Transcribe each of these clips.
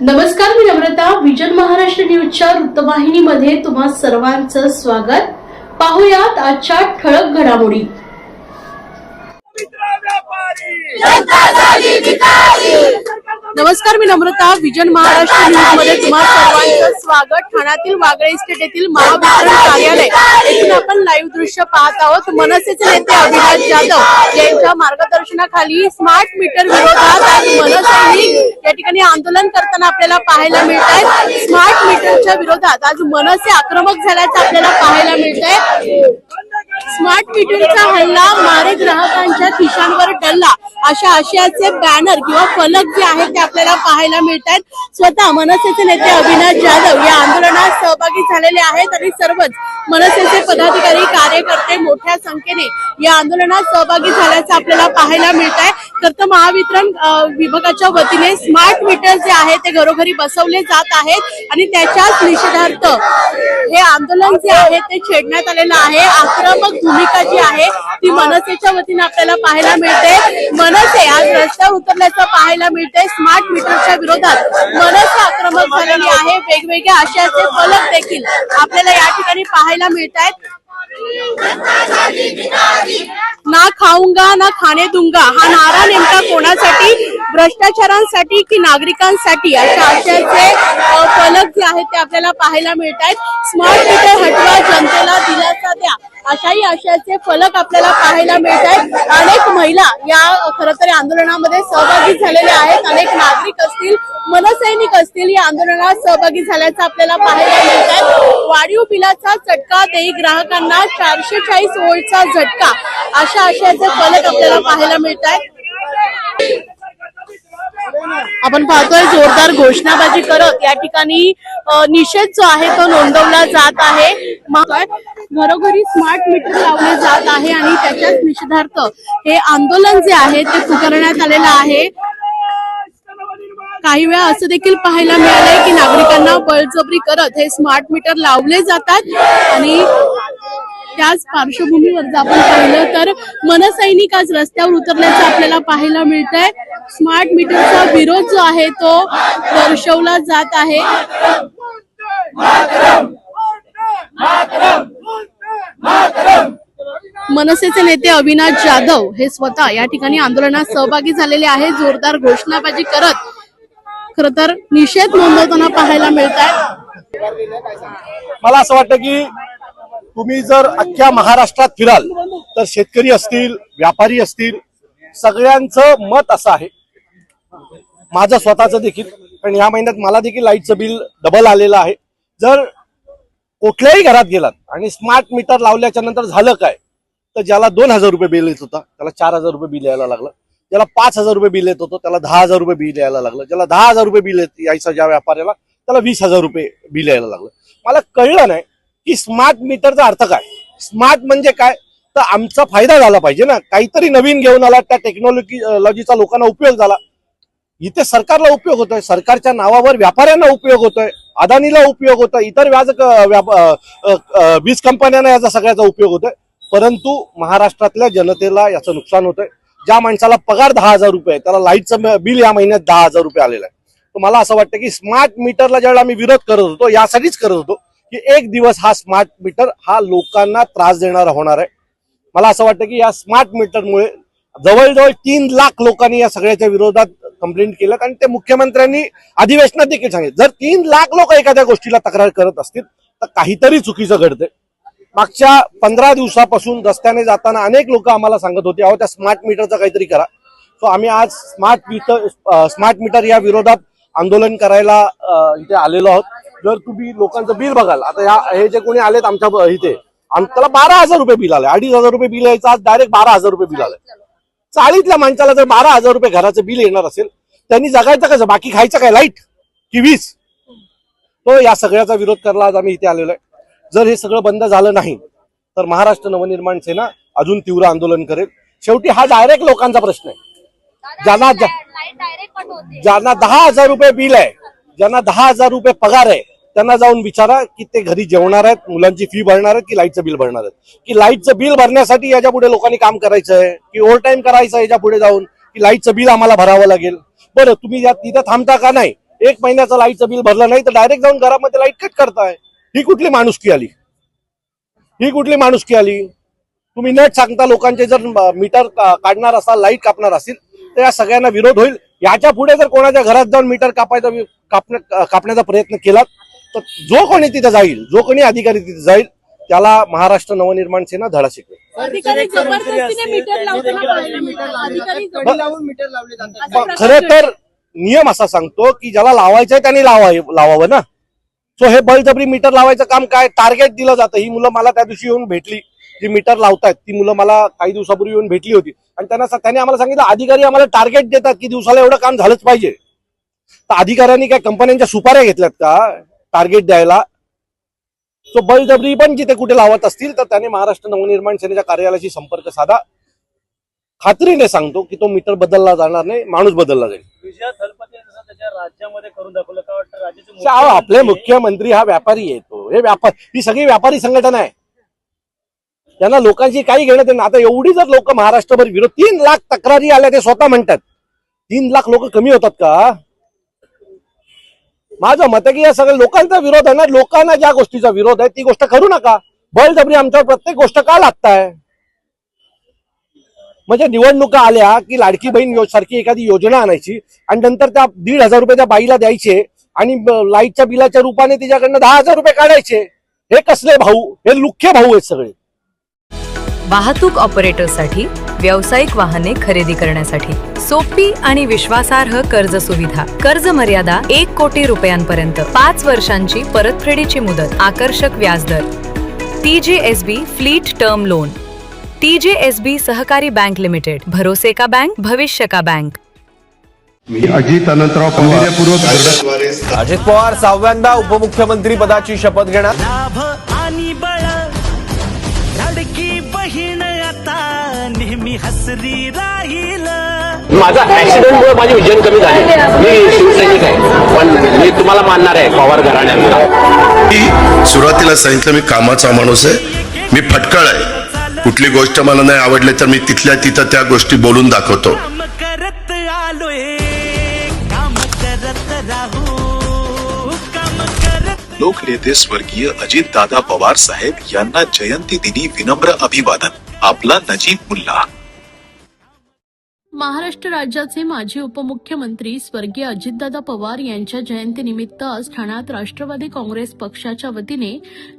नमस्कार, मी नम्रता. विजन महाराष्ट्र न्यूजच्या वृत्तवाहिनीमध्ये तुम्हा सर्वांचं स्वागत. पाहुयात आजच्या ठळक घडामोडी. नमस्कार, मी नम्रता. विजन महाराष्ट्र न्यूज मध्ये तुम्हा सर्वांचं स्वागत. ठाण्यातील वागळे इस्टेट येथील महावितरण कार्यालय येथून आपण लाईव्ह दृश्य पाहत आहोत. मनसेचे नेते अविनाश जाधव यांच्या मार्गदर्शनाखाली स्मार्ट मीटर विरोधात आज मनसैनिक या ठिकाणी आंदोलन करताना आपल्याला पाहायला मिळत आहे. स्मार्ट मीटरच्या विरोधात आज मनसे आक्रमक झाल्याचं आपल्याला पाहायला मिळत आहे. स्मार्ट मीटरचा हल्ला मारे ग्राहकांच्या खिशांवर डल्ला अशा आशयाचे बॅनर किंवा फलक जे आहेत ते आपल्याला पाहायला मिळत आहेत. स्वतः मनसेचे नेते अविनाश जाधव या आंदोलनात सहभागी झालेले आहेत आणि सर्वच मनसेचे पदाधिकारी कार्यकर्ते मोठ्या संख्येने या आंदोलनात सहभागी झाल्याचं आपल्याला पाहायला मिळत आहे. तर महावितरण विभागाच्या वतीने स्मार्ट मीटर जे आहे ते घरोघरी बसवले जात आहेत आणि त्याच्याच निषेधार्थ हे आंदोलन जे आहे ते छेडण्यात आलेलं आहे. आक्रमक भूमिका जी आहे ती मनसेच्या वतीने आपल्याला पाहायला मिळते. मनसे आज रस्त्यावर उतरल्याचं पाहायला मिळते. स्मार्ट मीटरच्या विरोधात मनसे आक्रमक झालेली आहे. वेगवेगळ्या आशयाचे फलक देखील आपल्याला या ठिकाणी पाहायला मिळत आहेत. ना खाऊंगा ना खाणे दूंगा हा नारा नेमका कोणासाठी, भ्रष्टाचारांसाठी की नागरिकांसाठी अशा आशयाचे फलक जे आहेत ते आपल्याला पाहायला मिळत आहेत. स्मार्ट मीटर हटवा, जनतेला दिलासा द्या अशाही आशयाचे फलक आपल्याला पाहायला मिळत आहेत. अनेक महिला या खरं तर आंदोलनामध्ये सहभागी झालेल्या आहेत. अनेक नागरिक असतील, मनसैनिक असतील या आंदोलनात सहभागी झाल्याचं आपल्याला पाहायला मिळत आहे. वाढीव बिलाचा चटका देई ग्राहकांना 440 वोल्टचा झटका अशा आशयाचे फलक आपल्याला पाहायला मिळत आहेत. आपण पाहतोय जोरदार घोषणाबाजी करत या ठिकाणी निषेध जो आहे तो नोंदवला जात आहे. घरोघरी स्मार्ट मीटर लावले जात आहे आणि त्याच्याच निषेधार्थ हे आंदोलन जे आहे ते पुकारण्यात आलेलं आहे. काही वेळा असं देखील पाहायला मिळालंय की नागरिकांना बळजबरी करत हे स्मार्ट मीटर लावले जातात आणि त्याच पार्श्वभूमीवर जर आपण पाहिलं तर मनसैनिक आज रस्त्यावर उतरल्याचं आपल्याला पाहायला मिळतंय. स्मार्ट मीटरचा विरोध जो आहे तो दर्शवला जात आहे. मनसेचे नेते अविनाश जाधव हे स्वतः या ठिकाणी आंदोलनात सहभागी झालेले आहेत. जोरदार घोषणाबाजी करत खरं तर निषेध नोंदवताना पाहायला मिळत आहे. मला असं वाटतं की तुम्ही जर अख्ख्या महाराष्ट्रात फिराल तर शेतकरी असतील, व्यापारी असतील, सगळ्यांचं मत असं आहे, माझं स्वतःचं देखील, पण या महिन्यात मला देखील लाईटचं बिल डबल आलेलं आहे. जर कुठल्याही घरात गेलात आणि स्मार्ट मीटर लावल्याच्या नंतर झालं काय, तर ज्याला 2000 रुपये बिल येत होता त्याला 4000 रुपये बिल यायला लागलं. ज्याला 5000 रुपये बिल येत होतं त्याला 10000 रुपये बिल यायला लागलं. ज्याला 10000 रुपये बिल यायचं ज्या व्यापाऱ्याला त्याला 20000 रुपये बिल यायला लागलं. मला कळलं नाही की स्मार्ट मीटरचा अर्थ काय. स्मार्ट म्हणजे काय, तर आमचा फायदा झाला पाहिजे ना. काहीतरी नवीन घेऊन आला, त्या टेक्नॉलॉजीचा लोकांना उपयोग झाला. इथे सरकारला उपयोग होतोय, सरकारच्या नावावर व्यापाऱ्यांना उपयोग होतोय, अदानीला उपयोग होतोय, इतर वीज कंपन्यांना याचा सगळ्याचा उपयोग होतोय. परंतु महाराष्ट्रातल्या जनतेला याचं नुकसान होतंय. ज्या माणसाला पगार 10000 रुपये त्याला लाईटचं बिल या महिन्यात 10000 रुपये आलेलं आहे. तर मला असं वाटतं की स्मार्ट मीटरला ज्यावेळेला आम्ही विरोध करत होतो यासाठीच करत होतो की एक दिवस हा स्मार्ट मीटर हा लोकांना त्रास देणारा होणार आहे. मला असं वाटतं की या स्मार्ट मीटरमुळे जवळजवळ 3 लाख लोकांनी या सगळ्याच्या विरोधात कंप्लेंट केलं आणि ते मुख्यमंत्र्यांनी अधिवेशनात देखील सांगितलं. जर 3 लाख लोक एखाद्या गोष्टीला तक्रार करत असतील तर काहीतरी चुकीचं घडतंय. मागच्या 15 दिवसापासून रस्त्याने जाताना अनेक लोक आम्हाला सांगत होते अहो त्या स्मार्ट मीटरचा काहीतरी करा. सो आम्ही आज स्मार्ट मीटर या विरोधात आंदोलन करायला इथे आलेलो आहोत. जर तुम्ही लोकांचं बिल बघाल, आता हे जे कोणी आलेत आमच्या इथे, त्याला 12000 रुपये बिल आलंय. 2500 रुपये बिल यायचं, आज डायरेक्ट 12000 रुपये बिल आलंय. चाळीतल्या माणसाला जर 12000 रुपये घराचं बिल येणार असेल, त्यांनी जगायचं कसं, बाकी खायचं काय, लाईट की वीज? तो या सगळ्याचा विरोध करायला आज आम्ही इथे आलेलो आहे. जर हे सगळं बंद झालं नाही तर महाराष्ट्र नवनिर्माण सेना अजून तीव्र आंदोलन करेल. शेवटी हा डायरेक्ट लोकांचा प्रश्न आहे. ज्यांना 10000 रुपये बिल आहे, ज्यांना 10000 रुपये पगार आहे, त्यांना जाऊन विचारा की ते घरी जेवणार आहेत, मुलांची फी भरणार आहेत की लाईटचं बिल भरणार आहेत. की लाईटचं बिल भरण्यासाठी याच्या पुढे लोकांनी काम करायचं आहे की ओव्हर टाइम करायचं याच्या पुढे जाऊन की लाईटचं बिल आम्हाला भरावं लागेल. बरं, तुम्ही तिथं थांबता का नाही, 1 महिन्याचं लाईटचं बिल भरलं नाही तर डायरेक्ट जाऊन घरामध्ये लाईट कट करताय. ही कुठली माणुसकी आली? ही कुठली माणुसकी आली? तुम्ही नेट सांगता लोकांचे जर मीटर काढणार असाल, लाईट कापणार असतील तर या सगळ्यांना विरोध होईल. याच्या पुढे जर कोणाच्या घरात जाऊन मीटर कापण्याचा प्रयत्न केला तर जो कोणी तिथे जाईल, जो कोणी अधिकारी तिथे जाईल त्याला महाराष्ट्र नवनिर्माण सेना धडा शिकवेल. अधिकारी जबरदस्तीने मीटर लावताना पाहायला मिळालं. अधिकारी गडी लावून मीटर लावले जातात. खरं तर नियम असा सांगतो की ज्याला लावायचंय त्यांनी लावावं ना. सो हे बळजबरी मीटर लावायचं काम काय? टार्गेट दिलं जातं. ही मुलं मला त्या दिवशी येऊन भेटली, जी मीटर लावतायत ती मुलं मला काही दिवसापूर्वी येऊन भेटली होती आणि त्यांनी आम्हाला सांगितलं अधिकारी आम्हाला टार्गेट देतात की दिवसाला एवढं काम झालंच पाहिजे. तर अधिकाऱ्यांनी काय कंपन्यांच्या सुपाऱ्या घेतल्यात का टार्गेट द्यायला? सो बळजबरी पण जिथे कुठे लावत असतील तर त्याने महाराष्ट्र नवनिर्माण सेनेच्या कार्यालयाशी संपर्क साधा. खात्रीने सांगतो की तो मीटर बदलला जाणार नाही, माणूस बदलला जाईल. विजया थलपती जसं त्याच्या राज्यामध्ये करून दाखवलं, काय वाटतं राज्याचे आपले मुख्यमंत्री हा व्यापारी येतो. हे ही सगळी व्यापारी संघटना आहे. त्यांना लोकांची काही घेणं देणं. आता एवढी जर लोक महाराष्ट्रभर विरोध, 3 लाख तक्रारी आल्या ते स्वतः म्हणतात. 3 लाख लोक कमी होतात का? माझं मत आहे की या सगळ्या लोकांचा विरोध आहे ना. लोकांना ज्या गोष्टीचा विरोध आहे ती गोष्ट करू नका. बळजबरी आमच्यावर प्रत्येक गोष्ट का लादताय? म्हणजे निवडणुका आल्या की लाडकी बहीण सारखी एखादी योजना आणायची आणि नंतर त्या 1,500 रुपये त्या बाईला द्यायचे आणि लाईटच्या बिलाच्या रूपाने तिच्याकडनं 10,000 रुपये काढायचे. हे कसले भाऊ? हे लुख्खे भाऊ आहेत सगळे. वाहतूक ऑपरेटरसाठी व्यावसायिक वाहने खरेदी करण्यासाठी सोपी आणि विश्वासार्ह कर्ज सुविधा. कर्ज मर्यादा 1 कोटी रुपयांपर्यंत, 5 वर्षांची परतफेडीची मुदत, आकर्षक व्याजदर. TJSB fleet term loan. TJSB सहकारी बँक लिमिटेड. भरोसे का बैंक, भविष्य का बैंक. मी अजित अनंतराव पवार. अजित पवार 6व्यांदा उपमुख्यमंत्री पदाची शपथ घेणार. लाभ आणि बळ लाडकी बहीण आता नेहमी हसरी राहील. माझा ऍक्सिडेंटमुळे माझी विजन कमी झाली. मी शिवसैनिक आहे पण मी तुम्हाला मानणार आहे पवार घराण्याला. सुरुवातीला सांगितलं मी कामाचा माणूस आहे, मी फटकळ आहे. कुठली गोष्ट मला नाही आवडली तर मी तिथल्या तिथं त्या गोष्टी बोलून दाखवतो. काम करत आलोय, काम करत राहू, काम करत. लोकनेते स्वर्गीय अजितदादा पवार साहेब यांना जयंती दिनी विनम्र अभिवादन. आपला नजीब मुल्ला. महाराष्ट्र राज्याचे माजी उपमुख्यमंत्री स्वर्गीय अजितदादा पवार यांच्या जयंतीनिमित्त आज ठाण्यात राष्ट्रवादी काँग्रेस पक्षाच्या वतीने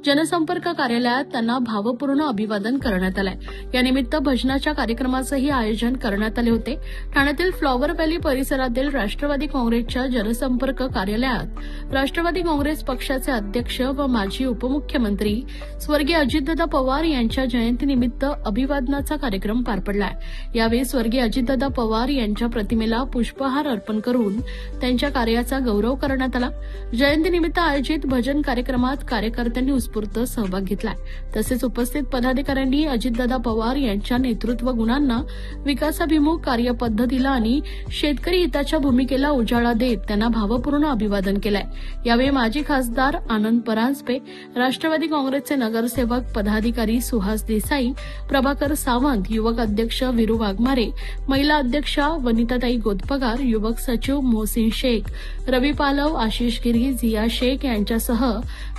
जनसंपर्क कार्यालयात त्यांना भावपूर्ण अभिवादन करण्यात आलंय. यानिमित्त भजनाच्या कार्यक्रमाचंही आयोजन करण्यात आले होते. ठाण्यातील फ्लॉवर व्हॅली परिसरातील राष्ट्रवादी काँग्रेसच्या जनसंपर्क कार्यालयात राष्ट्रवादी काँग्रेस पक्षाचे अध्यक्ष व माजी उपमुख्यमंत्री स्वर्गीय अजितदादा पवार यांच्या जयंतीनिमित्त अभिवादनाचा कार्यक्रम पार पडलाय. यावेळी स्वर्गीय अजितदादा पवार यांच्या प्रतिमेला पुष्पहार अर्पण करून त्यांच्या कार्याचा गौरव करण्यात आला. जयंतीनिमित्त आयोजित भजन कार्यक्रमात कार्यकर्त्यांनी उत्स्फूर्त सहभाग घेतलाय. तसेच उपस्थित पदाधिकाऱ्यांनी अजितदादा पवार यांच्या नेतृत्व गुणांना, विकासाभिमुख कार्यपद्धतीला आणि शेतकरी हिताच्या भूमिकेला उजाळा देत त्यांना भावपूर्ण अभिवादन केलंय. यावेळी माजी खासदार आनंद परांजपे, राष्ट्रवादी काँग्रेसचे नगरसेवक पदाधिकारी सुहास देसाई, प्रभाकर सावंत, युवक अध्यक्ष वीरू वाघमारे, महिला अध्यक्षा वनिताताई गोदपगार, युवक सचिव मोहसिन शेख, रवी पालव, आशिष गिरी, झिया शेख यांच्यासह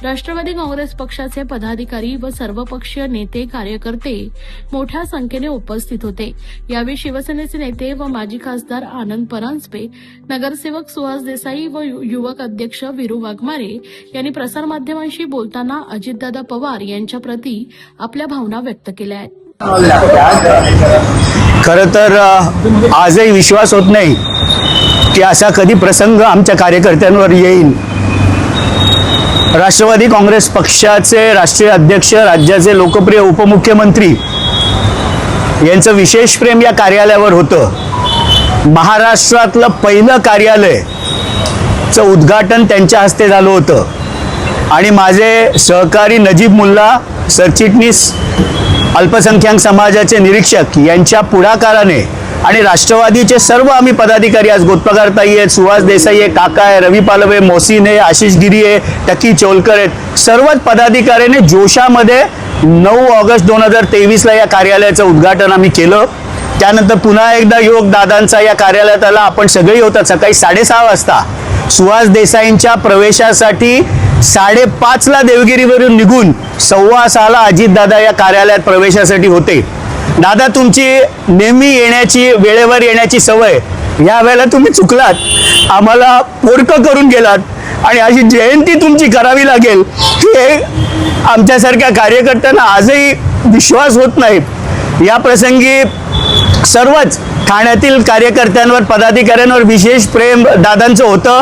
राष्ट्रवादी काँग्रेस पक्षाचे पदाधिकारी व सर्वपक्षीय नेते, कार्यकर्ते मोठ्या संख्येने उपस्थित होते. यावेळी शिवसेनेचे नेते व माजी खासदार आनंद परांजपे, नगरसेवक सुहास देसाई व युवक अध्यक्ष वीरू वाघमारे यांनी प्रसारमाध्यमांशी बोलताना अजितदादा पवार यांच्या प्रती आपल्या भावना व्यक्त केल्या आहेत. खरं तर आजही विश्वास होत नाही की असा कधी प्रसंग आमच्या कार्यकर्त्यांवर येईल. राष्ट्रवादी काँग्रेस पक्षाचे राष्ट्रीय अध्यक्ष, राज्याचे लोकप्रिय उपमुख्यमंत्री यांचं विशेष प्रेम या कार्यालयावर होतं. महाराष्ट्रातलं पहिलं कार्यालयचं उद्घाटन त्यांच्या हस्ते झालं होतं आणि माझे सहकारी नजीब मुल्ला, सरचिटणीस अल्पसंख्याक समाजाचे निरीक्षक यांच्या पुढाकाराने आणि राष्ट्रवादीचे सर्व आम्ही पदाधिकारी, आज गोदपगारताई आहेत, सुहास देसाई आहे, काका आहे, रवी पालवे, मोहसिन आहे, आशिष गिरी आहे, टकी चोलकर आहेत, सर्वच पदाधिकाऱ्यांनी जोशामध्ये 9 ऑगस्ट 2023ला या कार्यालयाचं उद्घाटन आम्ही केलं. त्यानंतर पुन्हा एकदा योग दादांचा या कार्यालयात आला. आपण सगळी होतात. सकाळी 6:30 वाजता सुहास देसाईंच्या प्रवेशासाठी 5:30ला देवगिरीवरून निघून 5:15ला अजितदादा या कार्यालयात प्रवेशासाठी होते. दादा, तुमची नेहमी येण्याची, वेळेवर येण्याची सवय, या वेळेला तुम्ही चुकलात, आम्हाला पोरकं करून गेलात आणि अशी जयंती तुमची करावी लागेल हे आमच्यासारख्या कार्यकर्त्यांना आजही विश्वास होत नाही. या प्रसंगी सर्वच ठाण्यातील कार्यकर्त्यांवर, पदाधिकाऱ्यांवर विशेष प्रेम दादांचं होतं.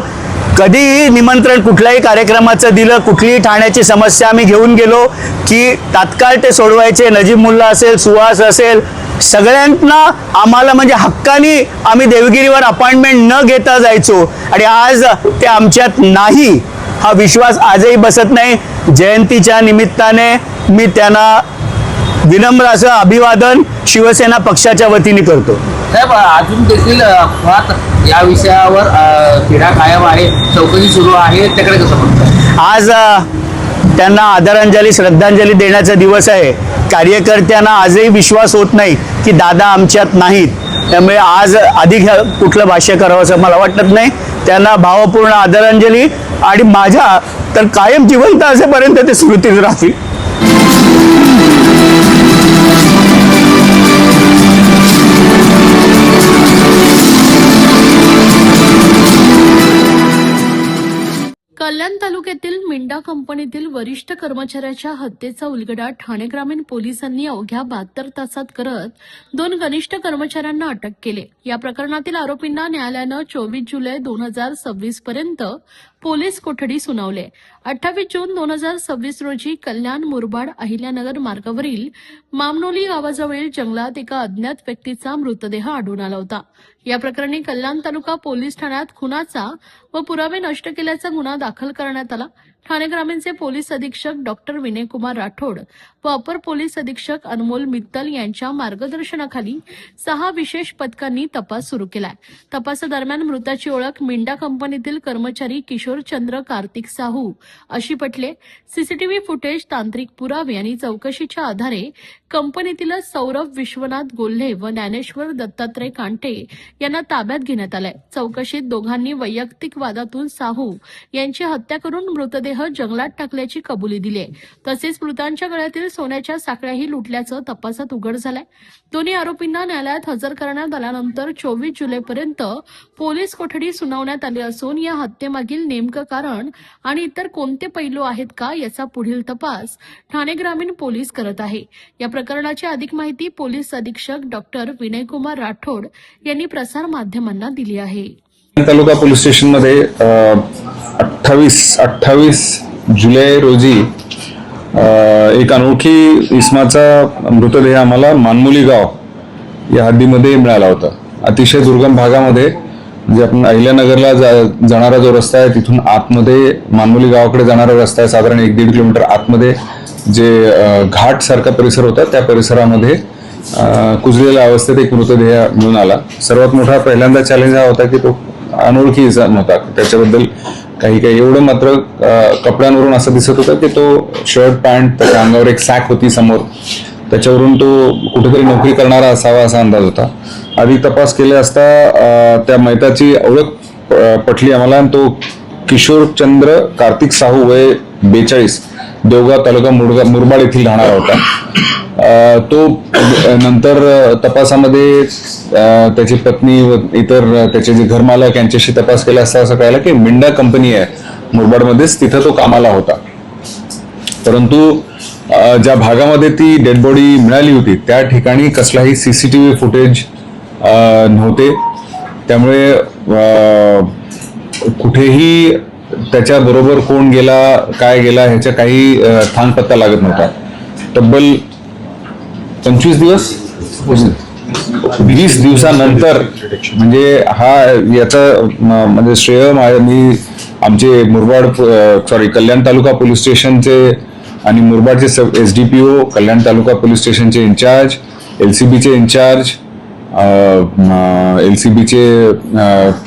कधीही निमंत्रण कुठल्याही कार्यक्रमाचं दिलं, कुठलीही ठाण्याची समस्या आम्ही घेऊन गेलो की तात्काळ ते सोडवायचे. नजीब मुल्ला असेल, सुहास असेल, सगळ्यांना आम्हाला म्हणजे हक्कानी आम्ही देवगिरीवर अपॉइंटमेंट न घेता जायचो आणि आज ते आमच्यात नाही हा विश्वास आजही बसत नाही. जयंतीच्या निमित्ताने मी त्यांना विनम्र असं अभिवादन शिवसेना पक्षाच्या वतीने करतो. साहेब, अजून देखील अफवात या विषयावर तिढा कायम आहे, चौकशी सुरू आहे, त्याकडे कसं बघताय? आज त्यांना आदरांजली, श्रद्धांजली देण्याचा दिवस आहे. कार्यकर्त्यांना आजही विश्वास होत नाही की दादा आमच्यात नाहीत, त्यामुळे आज अधिक कुठलं भाष्य करावं असं मला वाटत नाही. त्यांना भावपूर्ण आदरांजली आणि माझ्या तर कायम जिवंत असेपर्यंत ते स्मृतीत राहतील. कल्याण तालुक्यातील मिंडा कंपनीतील वरिष्ठ कर्मचाऱ्याच्या हत्येचा उलगडा ठाणे ग्रामीण पोलिसांनी अवघ्या 72 तासात करत 2 कनिष्ठ कर्मचाऱ्यांना अटक केली. या प्रकरणातील आरोपींना न्यायालयानं 24 जुलै 2026 पर्यंत पोलीस कोठडी सुनावले. 28 जून 2026 रोजी कल्याण मुरबाड अहिल्यानगर मार्गावरील मामनोली गावाजवळील जंगलात एका अज्ञात व्यक्तीचा मृतदेह आढळून आला होता. या प्रकरणी कल्याण तालुका पोलीस ठाण्यात खुनाचा व पुरावे नष्ट केल्याचा गुन्हा दाखल करण्यात आला. ठाणे ग्रामीणचे पोलीस अधीक्षक डॉक्टर विनयकुमार राठोड व अपर पोलीस अधीक्षक अनमोल मित्तल यांच्या मार्गदर्शनाखाली 6 विशेष पथकांनी तपास सुरू केलाय. तपासादरम्यान मृताची ओळख मिंडा कंपनीतील कर्मचारी किशोरचंद्र कार्तिक साहू अशी पटले. सीसीटीव्ही फुटेज, तांत्रिक पुरावे आणि चौकशीच्या आधारे कंपनीतील सौरभ विश्वनाथ गोल्हे व ज्ञानेश्वर दत्तात्रय कांटे यांना ताब्यात घेण्यात आलंय. चौकशीत दोघांनी वैयक्तिक वादातून साहू यांची हत्या करून मृतदेह जंगलात टाकल्याची कबुली दिली आहे. तसेच मृतांच्या गळ्यातील सोन्याच्या साखळ्याही लुटल्याचं तपासात उघड झालंय. दोन्ही आरोपींना न्यायालयात हजर करण्यात आल्यानंतर 24 जुलैपर्यंत पोलीस कोठडी सुनावण्यात आली असून या हत्येमागील नेमकं कारण आणि इतर कोणते पैलू आहेत का याचा पुढील तपास ठाणे ग्रामीण पोलीस करत आहे. या प्रकरणाची अधिक माहिती पोलीस अधीक्षक डॉक्टर विनयकुमार राठोड यांनी प्रसार माध्यमांना दिली आहे. तालुका पोलीस स्टेशनमध्ये 28 जुलै रोजी एक अनोळखी इसमाचा मृतदेह आम्हाला मानमोली गाव या हद्दीमध्ये मिळाला होता. अतिशय दुर्गम भागामध्ये, म्हणजे आपण अहिल्यानगरला जाणारा जो रस्ता आहे तिथून आतमध्ये मानमोली गावाकडे जाणारा रस्ता आहे, साधारण 1-1.5 किलोमीटर आतमध्ये जे घाट सारखा परिसर होता त्या परिसरामध्ये कुजलेल्या अवस्थेत एक मृतदेह मिळून आला. सर्वात मोठा पहिल्यांदा चॅलेंज हा होता की तो अनोळखी नव्हता. त्याच्याबद्दल काही एवढं मात्र कपड्यांवरून असं दिसत होतं की तो शर्ट पॅन्ट, त्याच्या अंगावर एक सॅक होती समोर, त्याच्यावरून तो कुठेतरी नोकरी करणारा असावा असा अंदाज होता. अधिक तपास केले असता त्या मैताची ओळख पटली आम्हाला. तो किशोरचंद्र कार्तिक साहू वय 42, देवगाव तालुका मुरबाड येथील राहणारा होता. तो नंतर तपासामध्ये त्याची पत्नी व इतर त्याचे जे घरमालक यांच्याशी तपास केला असता असं कळालं की मिंडा कंपनी आहे मुरबाडमध्येच, तिथं तो कामाला होता. परंतु ज्या भागामध्ये ती डेड बॉडी मिळाली होती त्या ठिकाणी कसलाही सीसीटीव्ही फुटेज नव्हते. त्यामुळे कुठेही त्याच्याबरोबर कोण गेला, काय गेला ह्याच्या काही थांगपत्ता लागत नव्हता. तब्बल 25 दिवस 20 दिवसानंतर, म्हणजे याचा म्हणजे श्रेय मी आमचे कल्याण तालुका पोलीस स्टेशनचे आणि मुरबाडचे SDPO, कल्याण तालुका पोलीस स्टेशनचे इंचार्ज, LCBचे इंचार्ज, LCBचे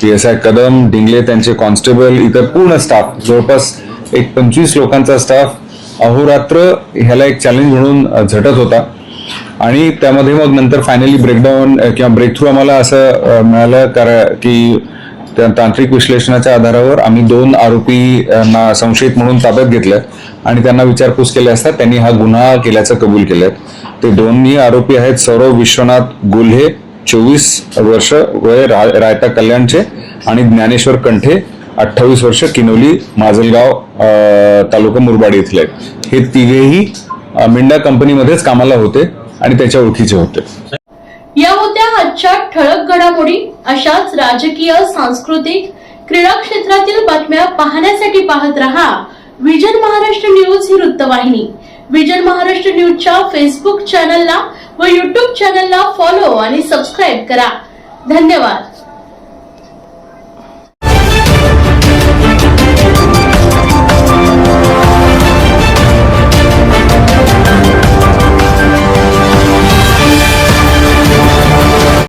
PSI कदम, डिंगले त्यांचे कॉन्स्टेबल, इतर पूर्ण स्टाफ, जवळपास एक 25 लोकांचा स्टाफ अहोरात्र ह्याला एक चॅलेंज म्हणून झटत होता. आणि त्यामध्ये मग नंतर फायनली ब्रेकडाऊन किंवा ब्रेक थ्रू आम्हाला असं मिळालं की त्या तांत्रिक विश्लेषणाच्या आधारावर आम्ही 2 आरोपींना संशयित म्हणून ताब्यात घेतलं आणि त्यांना विचारपूस केली असता त्यांनी हा गुन्हा केल्याचं कबूल केलंय. ते दोन्ही आरोपी आहेत सौरव विश्वनाथ गुल्हे 24 वर्ष वय रायता कल्याणचे आणि ज्ञानेश्वर कंठे 28 वर्ष किनोली माजलगाव तालुका मुरबाड इथले. हे तिघेही मिंडा कंपनीमध्येच कामाला होते आणि त्याच्या ओळखीचे होते. या होत्या आजच्या ठळक घडामोडी. अशाच राजकीय, सांस्कृतिक, क्रीडा क्षेत्रातील बातम्या पाहण्यासाठी पाहत रहा विजन महाराष्ट्र न्यूज ही वृत्तवाहिनी. विजन महाराष्ट्र न्यूजच्या फेसबुक चॅनलला व युट्यूब चॅनलला फॉलो आणि सबस्क्राईब करा. धन्यवाद.